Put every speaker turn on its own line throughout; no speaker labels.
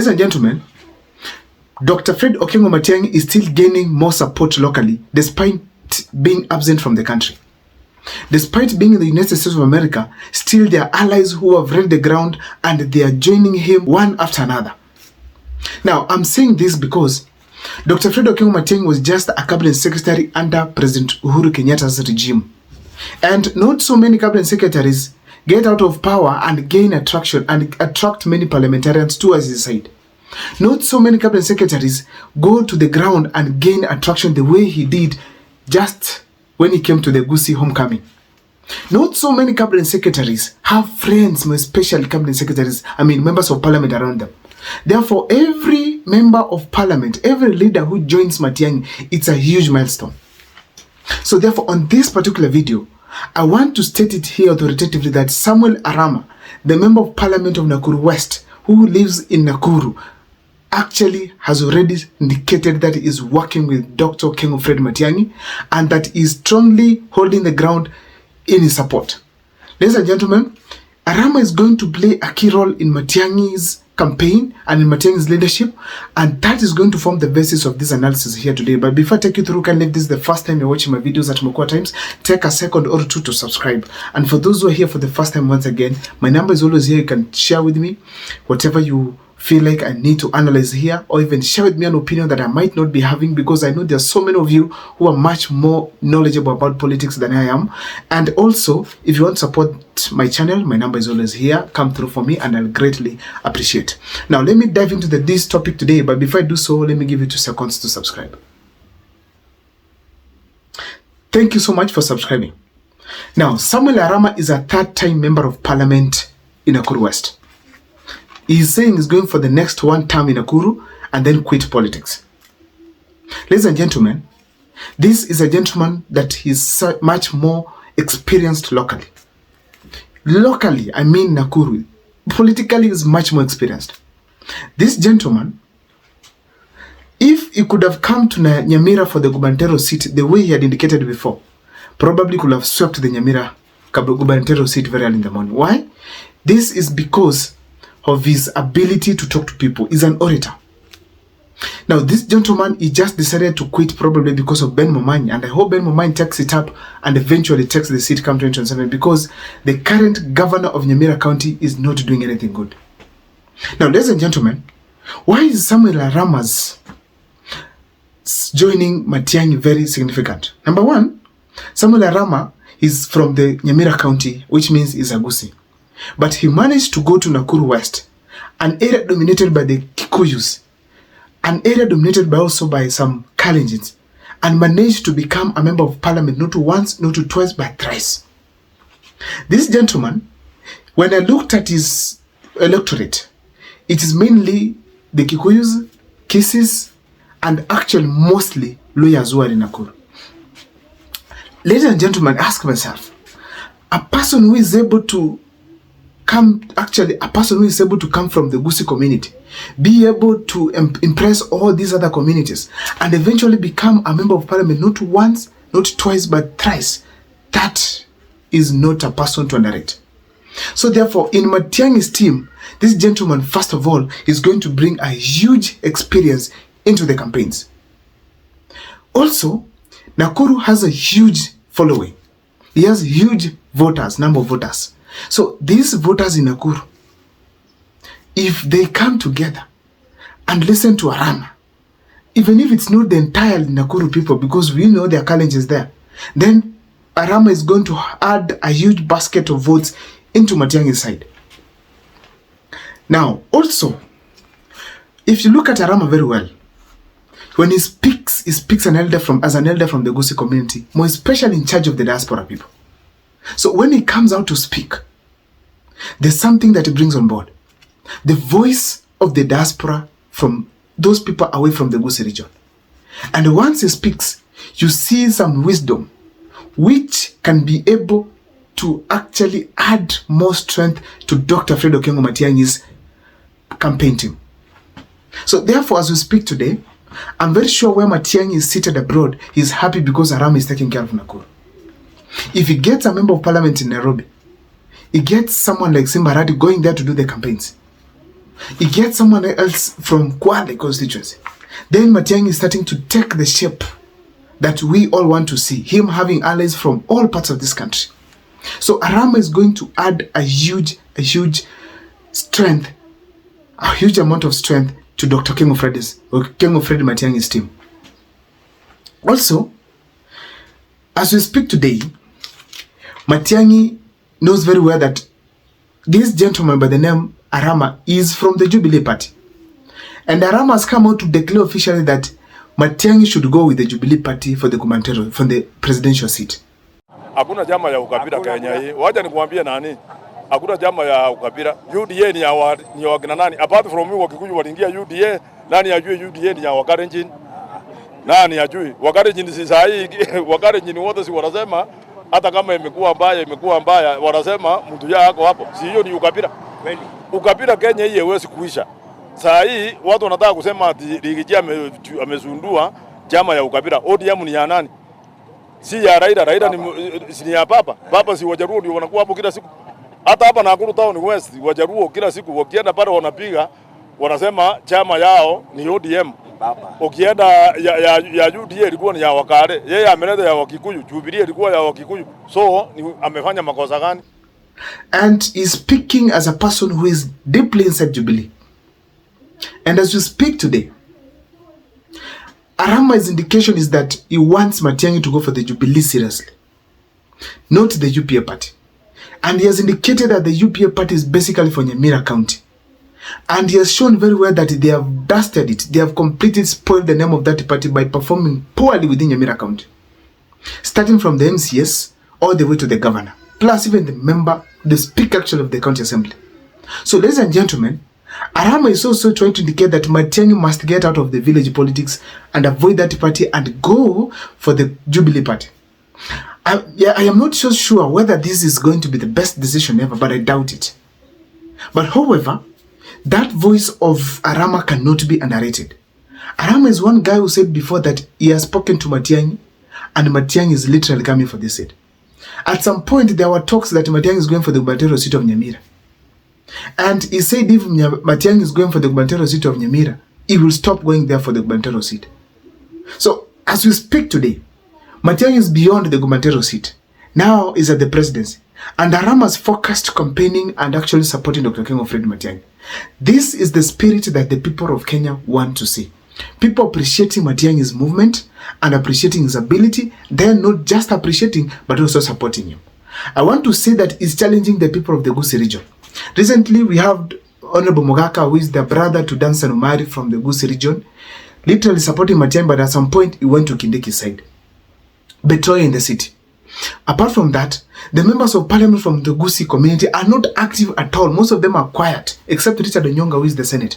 Ladies and gentlemen, Dr. Fred Okengo Matiangi is still gaining more support locally despite being absent from the country. Despite being in the United States of America, still there are allies who have read the ground and they are joining him one after another. Now, I'm saying this because Dr. Fred Okengo Matiangi was just a cabinet secretary under President Uhuru Kenyatta's regime. And not so many cabinet secretaries get out of power and gain attraction and attract many parliamentarians towards his side. Not so many cabinet secretaries go to the ground and gain attraction the way he did just when he came to the Gusii homecoming. Not so many cabinet secretaries have friends, especially cabinet secretaries, members of parliament around them. Therefore, every member of parliament, every leader who joins Matiangi, it's a huge milestone. So therefore, on this particular video, I want to state it here authoritatively that Samuel Arama, the member of parliament of Nakuru West, who lives in Nakuru, actually has already indicated that he is working with Dr. Okengo Fred Matiangi and that he is strongly holding the ground in his support. Ladies and gentlemen, Arama is going to play a key role in Matiangi's campaign and in Matiangi's leadership, and that is going to form the basis of this analysis here today. But before I take you through, kindly, if this is the first time you're watching my videos at Mokwa Times, take a second or two to subscribe. And for those who are here for the first time, once again, my number is always here. You can share with me whatever you feel like I need to analyze here, or even share with me an opinion that I might not be having, because I know there are so many of you who are much more knowledgeable about politics than I am. And also, if you want to support my channel, my number is always here. Come through for me and I'll greatly appreciate. Now, let me dive into this topic today, but before I do so, let me give you 2 seconds to subscribe. Thank you so much for subscribing. Now, Samuel Arama is a third-time member of parliament in Nakuru West. He's saying he's going for the next 1 term in Nakuru and then quit politics. Ladies and gentlemen, this is a gentleman that is much more experienced locally. Locally, I mean Nakuru. Politically, is much more experienced. This gentleman, if he could have come to Nyamira for the gubernatorial seat the way he had indicated before, probably could have swept the Nyamira gubernatorial seat very early in the morning. Why? This is because of his ability to talk to people. He's an orator. Now, this gentleman, he just decided to quit probably because of Ben Momanyi, and I hope Ben Momanyi takes it up and eventually takes the seat come 2027, because the current governor of Nyamira County is not doing anything good. Now, ladies and gentlemen, why is Samuel Arama's joining Matiangi very significant? Number one, Samuel Arama is from the Nyamira County, which means he's a Gusii. But he managed to go to Nakuru West, an area dominated by the Kikuyus, an area dominated also by some Kalenjins, and managed to become a member of parliament not once, not twice, but thrice. This gentleman, when I looked at his electorate, it is mainly the Kikuyus, Kisis, and actually mostly lawyers who are in Nakuru. Ladies and gentlemen, ask myself, a person who is able to come from the Gusii community, be able to impress all these other communities, and eventually become a member of parliament not once, not twice, but thrice, that is not a person to underrate. So therefore, in Matiangi's team, this gentleman, first of all, is going to bring a huge experience into the campaigns. Also, Nakuru has a huge following. He has huge number of voters. So these voters in Nakuru, if they come together and listen to Arama, even if it's not the entire Nakuru people, because we know there are challenges there, then Arama is going to add a huge basket of votes into Matiangi's side. Now, also, if you look at Arama very well, when he speaks as an elder from the Gusii community, more especially in charge of the diaspora people. So when he comes out to speak, there's something that he brings on board. The voice of the diaspora from those people away from the Gusii region. And once he speaks, you see some wisdom which can be able to actually add more strength to Dr. Fred Okengo Matiangi's campaign team. So therefore, as we speak today, I'm very sure where Matiangi is seated abroad, he's happy because Arama is taking care of Nakuru. If he gets a member of parliament in Nairobi, he gets someone like Simbarati going there to do the campaigns. He gets someone else from Kwale constituency. Then Matiangi is starting to take the shape that we all want to see, him having allies from all parts of this country. So Arama is going to add a huge strength, a huge amount of strength to Dr. King Fred Matiangi's team. Also, as we speak today, Matiangi knows very well that this gentleman by the name Arama is from the Jubilee Party. And Arama has come out to declare officially that Matiangi should go with the Jubilee Party for the presidential seat.
Hakuna chama ya ukabila Kenya hii. Wacha nikuambie nani? Hakuna chama ya ukabila. UDA ni ya wakina nani? Apart from me Wakikuyu waliingia UDA, nani ajue UDA ni ya Wakalenjin? Nani ajue? Wakalenjin si sahi, Wakalenjin wote si wanasema hata kama imekuwa mbaya wanasema mtu yako hapo. Si hiyo ni ukabila? Kweli. Ukabila Kenya hii haiwezi kuisha. Saa hii watu wanataka kusema Rigiji amezundua chama ya ukabila. ODM ni ya nani? Si ya Raila ni ya Papa si Wajaruo ndio wanakuwa hapo kila siku. Hata hapa Nakuru Town West Wajaruo kila siku wakienda pale wanapiga wanasema chama yao ni ODM. Ukienda ya UDA ilikuwa ni ya Wakale. Yeye ameleta ya Wakikuyu, Jubilee ilikuwa ya Wakikuyu. So amefanya makosa gani?
And he's speaking as a person who is deeply inside Jubilee. And as we speak today, Arama's indication is that he wants Matiangi to go for the Jubilee seriously, not the UPA party. And he has indicated that the UPA party is basically for Nyamira County. And he has shown very well that they have dusted it. They have completely spoiled the name of that party by performing poorly within Nyamira County. Starting from the MCS all the way to the governor. Plus even the speaker actually of the county assembly. So ladies and gentlemen, Arama is also trying to indicate that Matiangi must get out of the village politics and avoid that party and go for the Jubilee party. I am not so sure whether this is going to be the best decision ever, but I doubt it. But however, that voice of Arama cannot be underrated. Arama is one guy who said before that he has spoken to Matiangi and Matiangi is literally coming for this seat. At some point, there were talks that Matiangi is going for the gubernatorial seat of Nyamira. And he said if Matiangi is going for the gubernatorial seat of Nyamira, he will stop going there for the gubernatorial seat. So, as we speak today, Matiangi is beyond the gubernatorial seat. Now is at the presidency. And Arama's focused campaigning and actually supporting Dr. King Fred Matiangi. This is the spirit that the people of Kenya want to see. People appreciating Matiangi's movement and appreciating his ability. They're not just appreciating, but also supporting him. I want to say that he's challenging the people of the Gusii region. Recently, we have Honorable Mogaka, who is the brother to Dansan Omari from the Gusii region, literally supporting Matiangi, but at some point, he went to Kindeki's side, betraying the city. Apart from that, the members of parliament from the Gusii community are not active at all. Most of them are quiet, except Richard Onyonga, who is the Senate.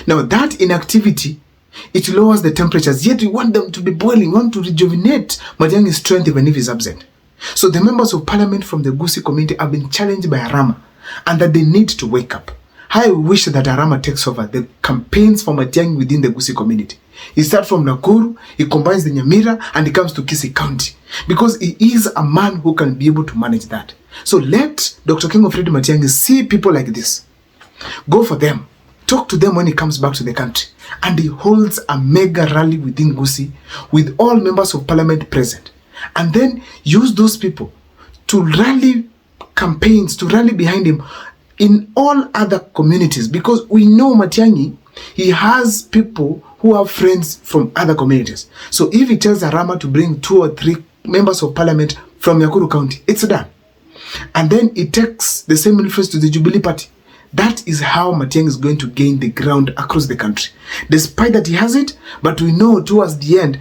Now, that inactivity, it lowers the temperatures, yet we want them to be boiling, we want to rejuvenate Matiangi's strength even if he's absent. So the members of parliament from the Gusii community have been challenged by Arama, and that they need to wake up. I wish that Arama takes over the campaigns for Matiangi within the Gusii community. He starts from Nakuru, he combines the Nyamira, and he comes to Kisii County. Because he is a man who can be able to manage that. So let Dr. King Fred Matiangi see people like this. Go for them. Talk to them when he comes back to the country. And he holds a mega rally within Gusii with all members of parliament present. And then use those people to rally campaigns, to rally behind him in all other communities. Because we know Matiangi, he has people who are friends from other communities. So if he tells Arama to bring 2 or 3 members of parliament from Nakuru County, it's done. And then it takes the same influence to the Jubilee Party. That is how Matiangi is going to gain the ground across the country. Despite that he has it, but we know towards the end,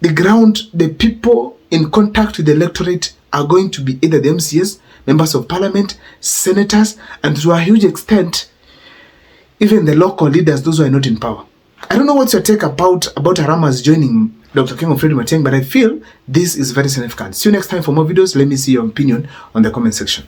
the ground, the people in contact with the electorate are going to be either the MCS, members of parliament, senators, and to a huge extent, even the local leaders, those who are not in power. I don't know what's your take about Arama's joining Dr. King Fred Matiangi, but I feel this is very significant. See you next time for more videos. Let me see your opinion on the comment section.